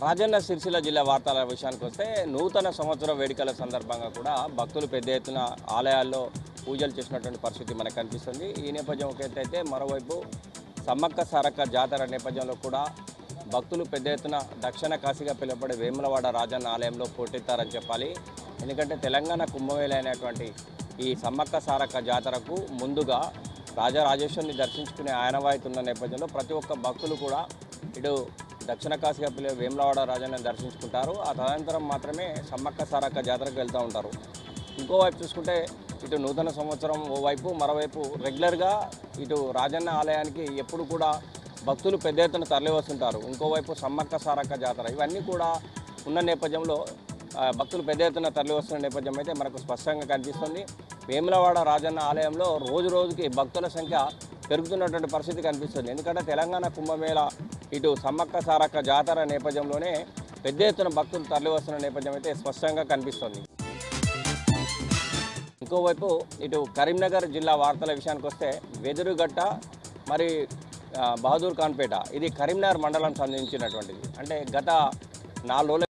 రాజన్న సిరిసిల్ల జిల్లా వార్తల విషయానికి వస్తే నూతన సంవత్సర వేడుకల సందర్భంగా కూడా భక్తులు పెద్ద ఎత్తున ఆలయాల్లో పూజలు చేసినటువంటి పరిస్థితి మనకు కనిపిస్తుంది. ఈ నేపథ్యం ఒక ఎత్తు అయితే మరోవైపు సమ్మక్క సారక్క జాతర నేపథ్యంలో కూడా భక్తులు పెద్ద ఎత్తున దక్షిణ కాశీగా పిలువబడే వేములవాడ రాజన్న ఆలయంలో పోటెత్తారని చెప్పాలి. ఎందుకంటే తెలంగాణ కుంభమేళ అయినటువంటి ఈ సమ్మక్క సారక్క జాతరకు ముందుగా రాజరాజేశ్వరిని దర్శించుకునే ఆనవాయితీ ఉన్న నేపథ్యంలో ప్రతి ఒక్క భక్తులు కూడా ఇటు దక్షిణ కాశీగా పిలువ వేములవాడ రాజన్నని దర్శించుకుంటారు. ఆ తదనంతరం మాత్రమే సమ్మక్క సారక్క జాతరకు వెళ్తూ ఉంటారు. ఇంకోవైపు చూసుకుంటే ఇటు నూతన సంవత్సరం ఓవైపు మరోవైపు రెగ్యులర్గా ఇటు రాజన్న ఆలయానికి ఎప్పుడు కూడా భక్తులు పెద్ద ఎత్తున తరలి వస్తుంటారు. ఇంకోవైపు సమ్మక్క సారక్క జాతర ఇవన్నీ కూడా ఉన్న నేపథ్యంలో భక్తులు పెద్ద ఎత్తున తరలి వస్తున్న నేపథ్యం అయితే మనకు స్పష్టంగా కనిపిస్తుంది. వేములవాడ రాజన్న ఆలయంలో రోజు రోజుకి భక్తుల సంఖ్య పెరుగుతున్నటువంటి పరిస్థితి కనిపిస్తుంది. ఎందుకంటే తెలంగాణ కుంభమేళ ఇటు సమ్మక్క సారక్క జాతర నేపథ్యంలోనే పెద్ద ఎత్తున భక్తులు తరలి వస్తున్న నేపథ్యం అయితే స్పష్టంగా కనిపిస్తుంది. ఇంకోవైపు ఇటు కరీంనగర్ జిల్లా వార్తల విషయానికి వస్తే వెదురుగట్ట మరి బహదూర్ ఖాన్పేట ఇది కరీంనగర్ మండలం సంబంధించినటువంటిది. అంటే గత 4 రోజుల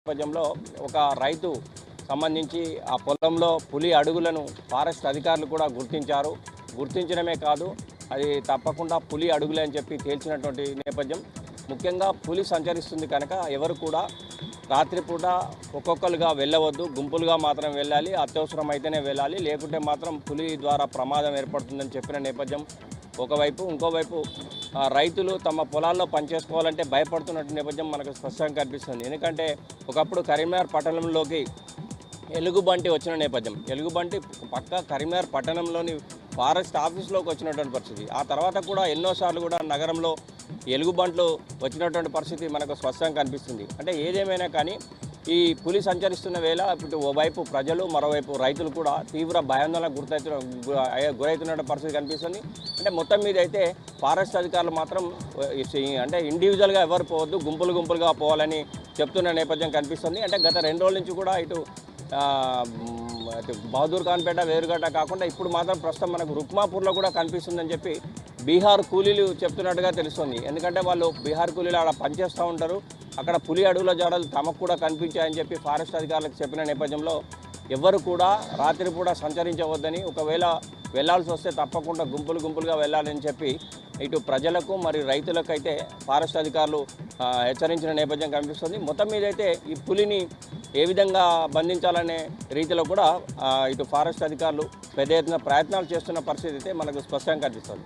నేపథ్యంలో ఒక రైతు సంబంధించి ఆ పొలంలో పులి అడుగులను ఫారెస్ట్ అధికారులు కూడా గుర్తించారు. గుర్తించడమే కాదు అది తప్పకుండా పులి అడుగులే అని చెప్పి తేల్చినటువంటి నేపథ్యం. ముఖ్యంగా పులి సంచరిస్తుంది కనుక ఎవరు కూడా రాత్రిపూట ఒక్కొక్కరుగా వెళ్ళవద్దు, గుంపులుగా మాత్రం వెళ్ళాలి, అత్యవసరం అయితేనే వెళ్ళాలి, లేకుంటే మాత్రం పులి ద్వారా ప్రమాదం ఏర్పడుతుందని చెప్పిన నేపథ్యం ఒకవైపు. ఇంకోవైపు రైతులు తమ పొలాల్లో పనిచేసుకోవాలంటే భయపడుతున్నట్టు నేపథ్యం మనకు స్పష్టంగా కనిపిస్తుంది. ఎందుకంటే ఒకప్పుడు కరీంనగర్ పట్టణంలోకి ఎలుగుబంటి వచ్చిన నేపథ్యం, ఎలుగుబంటి పక్క కరీంనగర్ పట్టణంలోని ఫారెస్ట్ ఆఫీస్లోకి వచ్చినటువంటి పరిస్థితి. ఆ తర్వాత కూడా ఎన్నోసార్లు కూడా నగరంలో ఎలుగుబంట్లు వచ్చినటువంటి పరిస్థితి మనకు స్పష్టంగా కనిపిస్తుంది. అంటే ఏదేమైనా కానీ ఈ పులి సంచరిస్తున్న వేళ ఇటు ఓవైపు ప్రజలు మరోవైపు రైతులు కూడా తీవ్ర భయాందోళనకు గురవుతున్న పరిస్థితి కనిపిస్తుంది. అంటే మొత్తం మీద అయితే ఫారెస్ట్ అధికారులు మాత్రం అంటే ఇండివిజువల్గా ఎవరు పోవద్దు, గుంపులుగా పోవాలని చెప్తున్న నేపథ్యం కనిపిస్తుంది. అంటే గత 2 రోజుల నుంచి కూడా ఇటు బహదూర్ ఖాన్పేట వేరుగట్ట కాకుండా ఇప్పుడు మాత్రం ప్రస్తుతం మనకు రుక్మాపూర్లో కూడా కనిపిస్తుందని చెప్పి బీహార్ కూలీలు చెప్తున్నట్టుగా తెలుస్తుంది. ఎందుకంటే వాళ్ళు బీహార్ కూలీలు అక్కడ పనిచేస్తూ ఉంటారు. అక్కడ పులి అడుగుల జాడలు తమకు కూడా కనిపించాయని చెప్పి ఫారెస్ట్ అధికారులకు చెప్పిన నేపథ్యంలో ఎవరు కూడా రాత్రిపూట సంచరించవద్దని, ఒకవేళ వెళ్లాల్సి వస్తే తప్పకుండా గుంపులుగా వెళ్ళాలని చెప్పి ఇటు ప్రజలకు మరియు రైతులకు అయితే ఫారెస్ట్ అధికారులు హెచ్చరించిన నేపథ్యం కనిపిస్తుంది. మొత్తం మీద అయితే ఈ పులిని ఏ విధంగా బంధించాలనే రీతిలో కూడా ఇటు ఫారెస్ట్ అధికారులు పెద్ద ఎత్తున ప్రయత్నాలు చేస్తున్న పరిస్థితి అయితే మనకు స్పష్టంగా కనిపిస్తుంది.